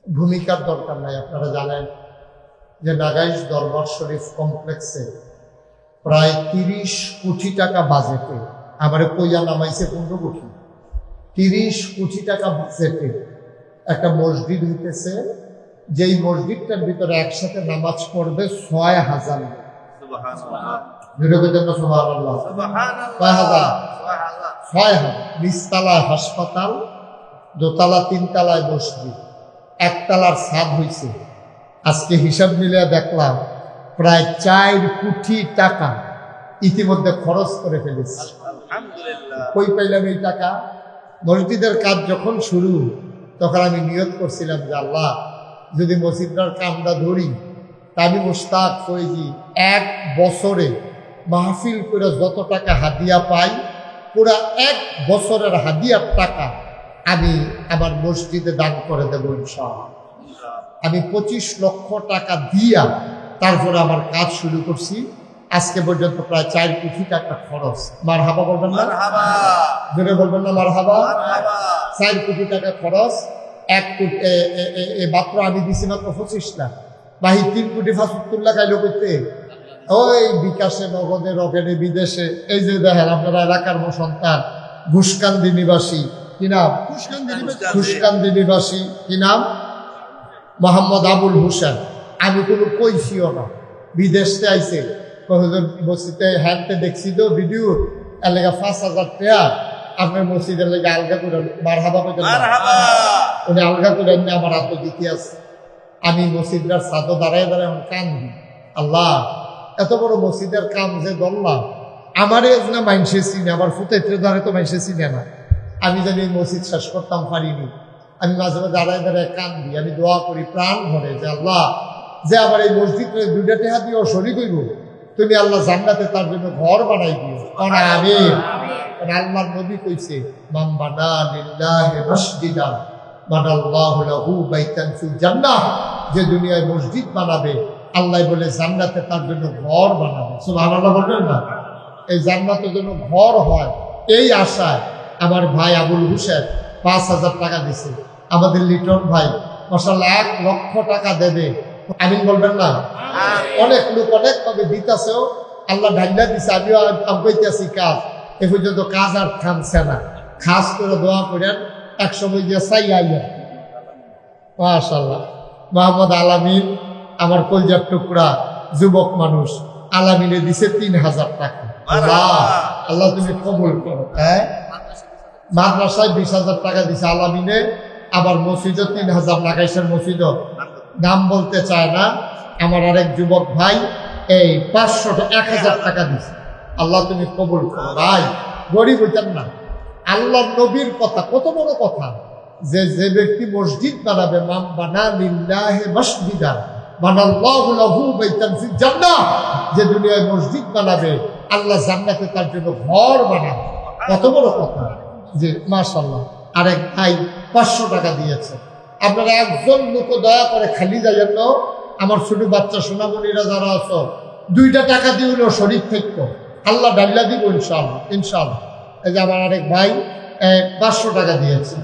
ভূমিকার দরকার নাই। আপনারা জানেন যে নাগাইশ দরবার শরীফ কমপ্লেক্সে প্রায় 30 কোটি টাকা বাজেটে, আমারে কইয়া নামাইছে 15 কোটি, 30 কোটি টাকা বাজেটে একটা মসজিদ হইতেছে, যেই মসজিদটার ভিতরে একসাথে নামাজ পড়বে 6000 লোক। সুবহানাল্লাহ। 6000। নিচতলায় হাসপাতাল, দোতলা তিনতলায় মসজিদ, একতলার ছাদ হইছে। আজকে হিসাব মিলিয়ে দেখলাম প্রায় 4 কোটি টাকা ইতিমধ্যে খরচ করে ফেলেছে। কই পাইলাম এই টাকা? মসজিদের কাজ যখন শুরু তখন আমি নিয়ত করছিলাম যে আল্লাহ, যদি মসজিদটার কামটা ধরি তা আমি মুশতাক ফৈজি 1 বছরে মাহফিল করে যত টাকা হাদিয়া পাই, পুরা 1 বছরের হাদিয়ার টাকা আমি আমার মসজিদে দান করে দেবো ইনশাআল্লাহ। আমি 25 লক্ষ টাকা দিয়া তারপরে আমার কাজ শুরু করছি। আজকে পর্যন্ত প্রায় 4 কোটি টাকা খরচ। মারহাবা বলবেন না? জোরে বলবেন না মারহাবা? 4 কোটি টাকা খরচ। 1 কোটি মাত্র আমি দিছি মাত্র 25 লাখ। বাহি 3 কোটি 75 লাখ আইলো করতে ওই বিকাশে, নগদে, রকেটে, বিদেশে। এই যে দেখেন আপনারা এলাকার সন্তান, ঘুষকান্দি নিবাসী, কি নাম? ঘুষকান্দি নিবাসী, কি নাম? মোহাম্মদ আবুল হোসেন। আমি কোনো কইছিও না, বিদেশে আইছে, মসজিদে হ্যান্ডে দেখছি তো ভিডিও, এর লেগে 5000 টাকা আপনার মসজিদের লেগে আলগা করে মারহাবা করে উনি আলগা করে আমার হাত দিতে আছে। আমি মসজিদের ছাদে দাঁড়ায় দাঁড়ায় কান্দি, আল্লাহ এত বড় মসজিদের কাম যে ধরলাম, আমারে না মাইনসে চিনে, আমার ফুটাইতে ধরে তো মাইনসে চিনে না। আমি জানি মসজিদ শেষ করতাম পারিনি। আমি মাঝে মাঝে দাঁড়ায় দাঁড়ায় কান্দি। আমি দোয়া করি প্রাণ ভরে যে আল্লাহ, যে আমার এই মসজিদে 2টা টাকা দিয়েও শরীক হইব, তুমি আল্লাহ জান্নাতে তার জন্য ঘর বানাই দিও। আমিন। আল্লাহর নবী কইছে, মান বানা লিল্লাহি মাসজিদান বানাল্লাহু লাহু বাইতান ফিল জান্নাহ। যে দুনিয়ায় মসজিদ বানাবে, আল্লাহ বলে জান্নাতে তার জন্য ঘর বানাবে। সুবহানাল্লাহ বলবেন না? এই জান্নাতের জন্য ঘর হয়, এই আশায় আমার ভাই আবুল হোসেন 5000 টাকা দিছে। আমাদের লিটন ভাই মাশাআল্লাহ 1 লক্ষ টাকা দেবে। আমিন বলবেন না? অনেক লোক অনেক ভাবে দিতেছেও, আল্লাহ ঢাইলা দিছে, আমিও কইতেছি কাজ, এ পর্যন্ত কাজ আর থামছে না। খাস করে দোয়া করেন, এক সময় গিয়ে চাই আইয়া মাশাআল্লাহ। মোহাম্মদ আলামিন আমার কলজার টুকরা যুবক মানুষ, আলামিনে দিছে 3000 টাকা। আল্লাহ আল্লাহ তুমি কবুল করো। হ্যাঁ, মাদ্রাসায় 20,000 টাকা দিছে আলামিনে, আবার মসজিদও 3000 লাগাইছেন। মসজিদও নাম বলতে চায় না। আমার আরেক যুবক ভাই এই 1000 টাকা দিছে। আল্লাহ তুমি কবুল করো। ভাই গরিব হইতেন না। আল্লাহর নবীর কথা, কত বড় কথা, যে যে ব্যক্তি মসজিদ বানাবে, মান বানা লিল্লাহি মাসজিদান বানাল্লাহু লাহু বাইতান ফিল জান্নাহ, যে দুনিয়ায় মসজিদ বানাবে আল্লাহ জান্নাতে তার জন্য ঘর বানাবে। কত বড় কথা। যে মাশাআল্লাহ আরেক ভাই 500 টাকা দিয়েছে। আপনারা একজন লোক দয়া করে খালি যাইয়েন না। আমার ছোট বাচ্চা সোনামণিরা যারা আছো, 2টা টাকা দিও শরীর থেকে, আল্লাহ ডাল্লা দিব ইনশাআল্লাহ, ইনশাআল্লাহ। এই যে আমার আরেক ভাই 500 টাকা দিয়েছে।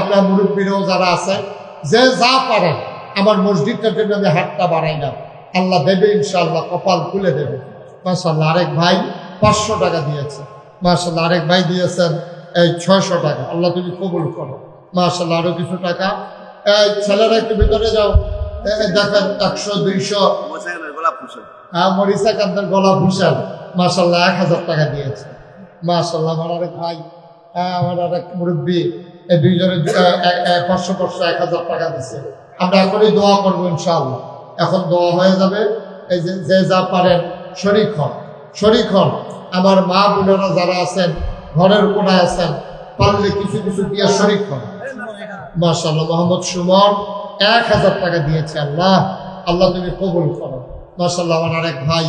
আপনার মুরব্বীরাও যারা আছেন, যে যা পারেন, আমার মসজিদটার জন্য আমি হাতটা বাড়াইলাম, আল্লাহ দেবে ইনশাআল্লাহ, কপাল খুলে দেবে। মাশাআল্লাহ আরেক ভাই 500 টাকা দিয়েছে। মাশাআল্লাহ আরেক ভাই দিয়েছেন 600 টাকা। আল্লাহ তুমি কবুল করো। মাশাআল্লাহ আরো কিছু টাকা। ছেলেরা একটু ভিতরে যাও, দেখেন 100 200 মরিসা কান্তের গলা ভূষণ মাশাআল্লাহ 1000 টাকা দিয়েছে। মাশাআল্লাহ আমার আরেক ভাই, আমার আরেক মুরব্বী, এই দুইজনে 500 1000 টাকা দিচ্ছে। আমরা এখনই দোয়া করবো ইনশাআল্লাহ। এখন দোয়া হয়ে যাবে। এই যে যা পারেন শরীক হন, শরীক হন। আমার মা বোনেরা যারা আছেন, ঘরের কোনায় আছেন, পারলে কিছু কিছু দিয়ে শরীক হন। মাশাআল্লাহ মোহাম্মদ সুমন 1000 টাকা দিয়েছে। আল্লাহ আল্লাহ তুমি কবুল করো। মাশাআল্লাহ আমার আরেক ভাই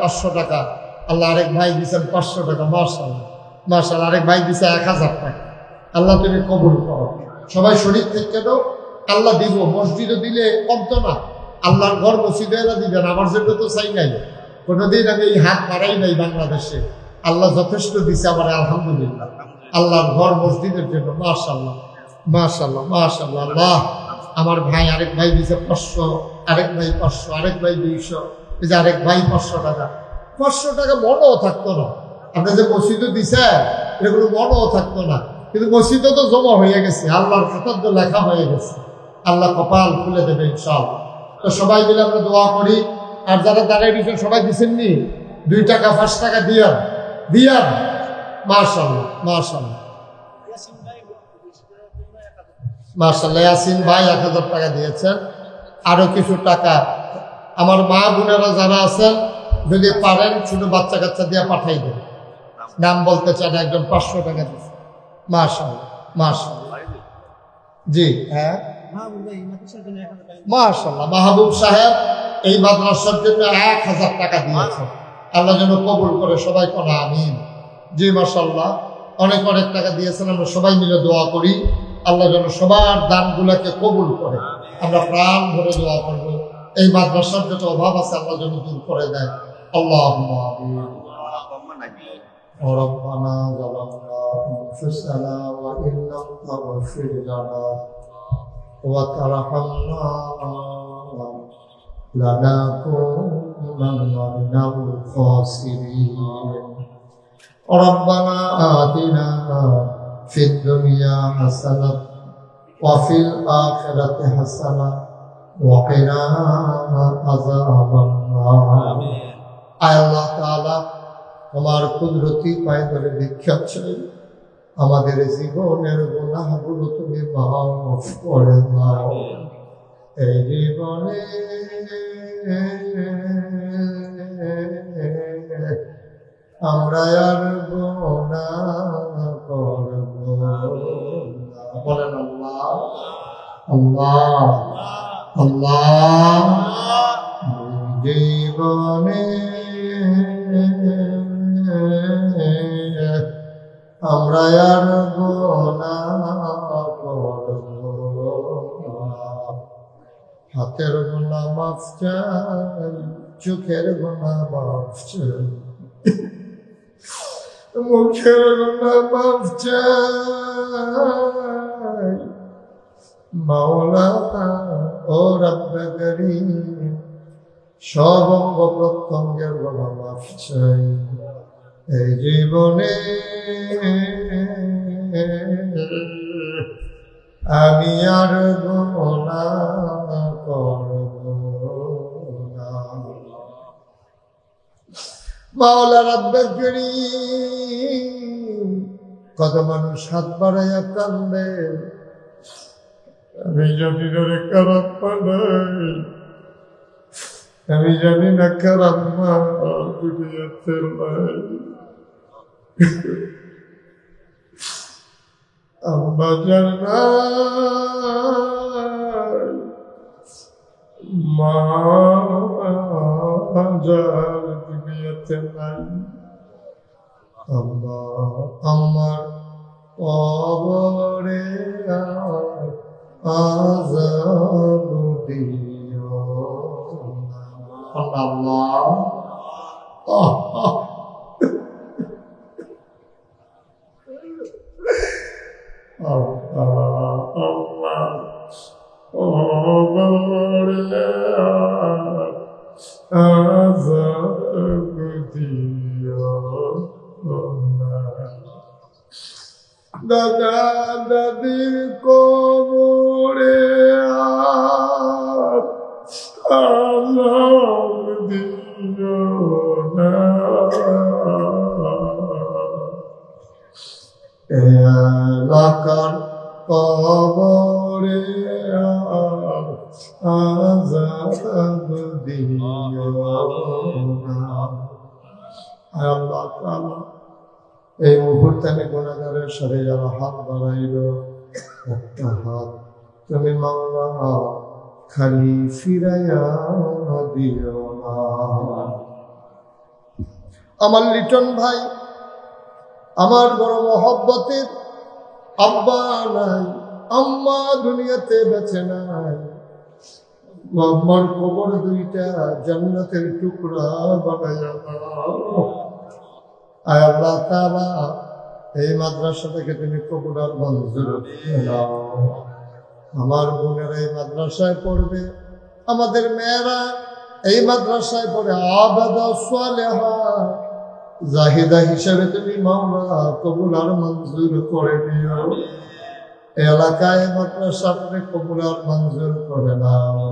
500 টাকা। আল্লাহ আরেক ভাই দিয়েছেন 500 টাকা। মাশাআল্লাহ মাশাআল্লাহ আরেক ভাই দিয়েছে 1000 টাকা। আল্লাহ তুমি কবুল করো। সবাই শরীর থেকে দাও, আল্লাহ দিব। মসজিদও দিলে কমত না, আল্লাহর ঘর মসজিদে এরা দিবেন। আমার জন্য তো চাই নাই, কোনোদিন আমি এই হাত বাড়াই নাই বাংলাদেশে। আল্লাহ যথেষ্ট দিছে আমার, আলহামদুলিল্লাহ। আল্লাহর ঘর মসজিদের জন্য। মাশাআল্লাহ মাশাআল্লাহ মাশাআল্লাহ। আল্লাহ আমার ভাই আরেক ভাই দিছে 500, আরেক ভাই 500, আরেক ভাই 200, এই যে আরেক ভাই 500 টাকা। 500 টাকা মনেও থাকতো না। আপনি যে মসজিদও দিছে, এগুলো মনেও থাকতো না, কিন্তু মসজিদও তো জমা হয়ে গেছে, আল্লাহর খাতার তো লেখা হয়ে গেছে। আল্লাহ কপাল খুলে দেবে ইনশাআল্লাহ। তো সবাই মিলে আমরা দোয়া করি। আর যারা দাঁড়াই দিচ্ছেন সবাই দিচ্ছেননি, 2 টাকা 5 টাকা দিয়ান দিয়ান। মাশাআল্লাহ মাশাআল্লাহ মাশাআল্লাহ। ইয়াসিন ভাই 1000 টাকা দিয়েছেন। আরো কিছু টাকা আমার মা বোনেরা যারা আছেন, যদি পারেন ছোট বাচ্চা কাচ্চা দিয়ে পাঠাই দেন। নাম বলতে চান, একজন 500 টাকা দিয়েছে। মাশাআল্লাহ মাশাআল্লাহ। জি হ্যাঁ মাশাআল্লাহ। মাহবুব সাহেব এই মাদ্রাসার জন্য 1000 টাকা দিয়েছে। আল্লাহ যেন কবুল করে, সবাই কোন আমিন। জি মাশাআল্লাহ অনেক অনেক টাকা দিয়েছেন। আমরা সবাই মিলে দোয়া করি, আল্লাহ যেন সবার দানগুলোকে কবুল করে। আমরা প্রাণ ভরে দোয়া করব, এই মাদ্রাসার যত অভাব আছে আল্লাহ যেন দূর করে দেয়। আল্লাহুম্মা আমিন। ربنا ظلمنا أنفسنا وإن لم تغفر لنا وترحمنا لنكونن من الخاسرين. ربنا آتنا في الدنيا حسنة وفي الآخرة حسنة وقنا عذاب النار. আল্লাহ তাআলা তোমার কুদরতি পায়ে ধরে ভিক্ষা চাই, আমাদের জীবনের গুনাহগুলো তুমি মাফ করে দাও। এই জীবনে আমরা আর গুনাহ করব না। বলেন আল্লাহ আল্লাহ আল্লাহ। জীবনে আমরা আর গুনাহ করব না। হাতের গুনাহ মাফ চাই, চোখের গুনাহ মাফ চাই, মুখের গুনাহ মাফ চাই। মাওলা ও রব্বে করিম, সব অঙ্গ প্রত্যঙ্গের গুনাহ মাফ চাই এই জীবনে আমি আর গুনাহ করব না। মাওলা রব্বুল কারীম, কত মানুষ হাত বাড়াইয়া কান্দে, আমি জানি না রে কারাম বানাই, আমি জানি না কারাম মা দুনিয়াতে নাই। আম্মা জানাই, মা জান দুনিয়াতে নাই। আম্মা আমার কবরে আযাব দিও না। আল্লাহ দাদা দাদির কবরে আযাব দিও না। এলাকার কবরে আযাব দিও না। আল্লাহ তাআলা, এই মুহূর্তে আমি গুনাহগারের সাথে যারা হাত বাড়াইল, একটা হাত তুমি মাওলা খালি ফিরাইয়া দিও না। আমার লিটন ভাই, আমার বড় মহব্বতের আব্বা নাই, আম্মা দুনিয়াতে বেঁচে নাই, আম্মার কবর দুইটা জান্নাতের টুকরা বানাইয়া দাও। আয় আল্লাহ তাআলা, এই মাদ্রাসা থেকে তুমি কবুল আর মঞ্জুর দাও। আমার বোনেরা এই মাদ্রাসায় পড়বে, আমাদের মেয়েরা এই মাদ্রাসায় পড়ে আবাদা সালেহা জাহিদা হিসেবে তুমি মাওলা কবুল আর মঞ্জুর করে দিও। এলাকায় মাদ্রাসাকে কবুল আর মঞ্জুর করে নাও।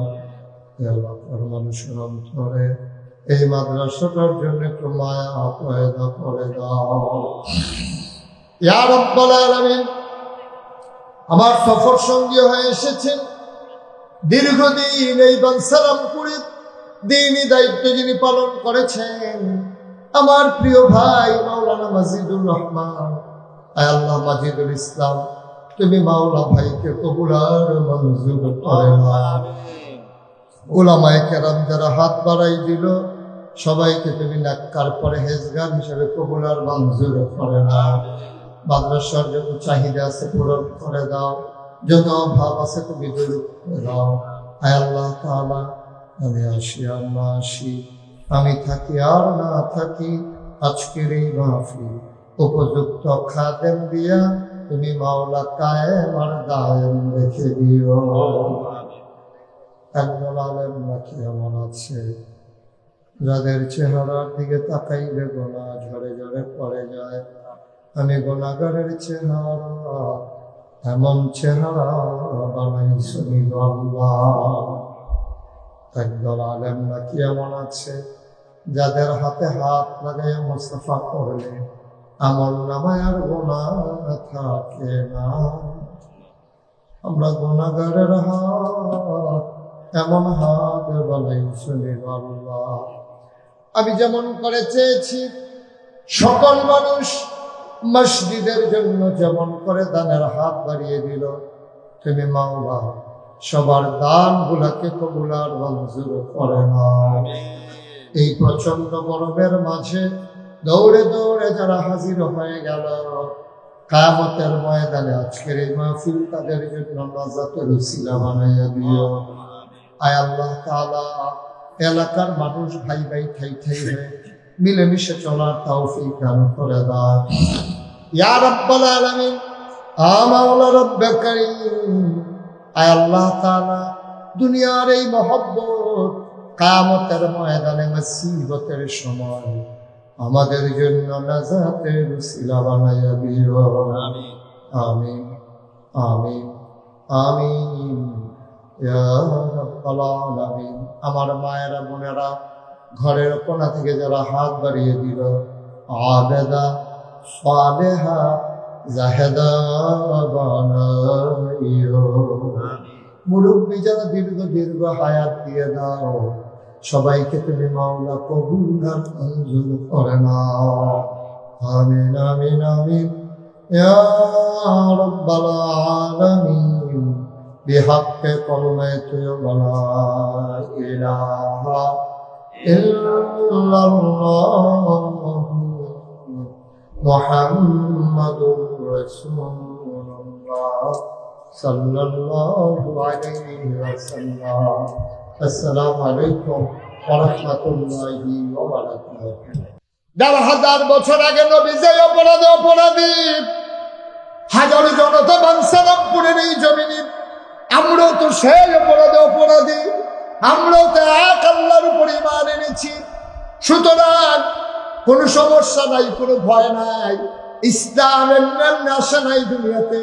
এলাকার মানুষের অন্তরে এই মাদ্রাসাটার জন্য একটু মায়া পয়দা করে দাও ইয়া রাব্বাল আলামিন। আমার সফর সঙ্গী হয়ে এসেছেন দীর্ঘদিন এই বানসারামপুরে দ্বীনি দায়িত্ব যিনি পালন করেছেন, আমার প্রিয় ভাই মাওলানা মাজিদুর রহমান। আয় আল্লাহ মাজিদুল ইসলাম, তুমি মাওলা ভাইকে কবুল আর মঞ্জুর করে নাও। উলামায়ে কেরাম যারা হাত বাড়াই দিল, সবাইকে তুমি নেককার পরহেজগার হিসেবে কবুল আর মঞ্জুর করে নাও। মাদ্রাসার যত চাহিদা আছে পূরণ করে দাও, যত অভাব আছে তুমি দূর করে দাও। আয় আল্লাহ তাআলা, আমি আসি আর না আসি, আমি থাকি আর না থাকি, আজকের এই মাহফিল উপযুক্ত খাদেম দিয়া তুমি মাওলা কায়েম আর দায়েম রেখে দিও। একজন আলেম নাকি এমন আছে যাদের চেহারার দিকে তাকাইলে গোনা ঝরে ঝরে পড়ে যায়। আমি গুনাহগারের চেহারা এমন চেহারা বানাইছি আল্লাহ। একজন আলেম নাকি এমন আছে যাদের হাতে হাত লাগাইয়া মুস্তাফা করলে আমল নামায় আর গুনাহ থাকে না। আমরা গুনাহগারের হাত এমন হাত বানাইছি আল্লাহ। আমি যেমন করে চেয়েছি সকল মানুষ মসজিদের জন্য যেমন করে দানের হাত বাড়িয়ে দিল, তুমি মাওলা সবার দান গুলাকে কবুল আর মঞ্জুর করে নাও। এই প্রচন্ড গরমের মাঝে দৌড়ে দৌড়ে যারা হাজির হয়ে গেল কিয়ামতের ময়দানে, আজকের এই মাহফিল তাদের জন্য নাজাতের উসিলা বানাইয়া দিও। আয় আল্লাহ তাআলা, এলাকার মানুষ ভাই ভাই ঠাই ঠাই হয়ে মিলেমিশে চলার তৌফিক দান করে দাও ইয়া রাব্বাল আলামিন। মাওলা রব্বে কারীম, আয় আল্লাহ তাআলা, দুনিয়ার এই মহব্বত কিয়ামতের ময়দানে মুসিবতের সময় আমাদের জন্য নাজাতের উসিলা বানাইয়া দিও। আমিন আমিন আমিন আমিন ইয়া রাব্বাল আলামিন। আমার মায়েরা বোনেরা ঘরের কোণা থেকে যারা হাত বাড়িয়ে দিল, আবেদা সালেহা জাহেদা বানাইও। মুরব্বী যারা দীর্ঘ দীর্ঘ হায়াত দিয়ে দাও, সবাইকে তুমি মাওলা কবুল আর মঞ্জুর করে নাও। আমিন আমিন আমিন ইয়া রাব্বাল আলামিন। বিহাক্কে কলমায়ে লা ইলাহা ইল্লাল্লাহ মুহাম্মাদুর রাসূলুল্লাহ সাল্লাল্লাহু আলাইহি ওয়াসাল্লাম। আসসালামু আলাইকুম ওয়া রাহমাতুল্লাহি ওয়া বারাকাতুহু। ১,৫০০ বছর আগে নবী যে অপরাধী হাজার জনতা বানসারামপুরের এই জমিনে, আমরাও তো সেই অপরাধী, আমরাও তো এক আল্লাহর উপর ঈমান এনেছি। সুতরাং কোনো সমস্যা নাই, কোনো ভয় নাই। ইসলামের নামে আসা নাই দুনিয়াতে।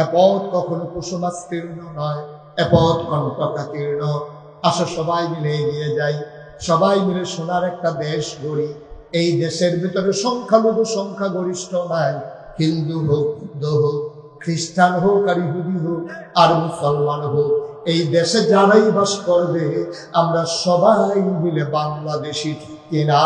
এ পথ কখনো কুসুমাস্তীর্ণ নয়, এ পথ কণ্টকাতীর্ণ। আসো সবাই মিলে এগিয়ে যাই, সবাই মিলে সোনার একটা দেশ গড়ি। এই দেশের ভিতরে সংখ্যালঘু সংখ্যাগরিষ্ঠ নাই, হিন্দু হোক, বৌদ্ধ হোক, খ্রিস্টান হোক, আর ইহুদি হোক, আর মুসলমান হোক, এই দেশে যারাই বাস করবে আমরা সবাই মিলে বাংলাদেশি কিনা।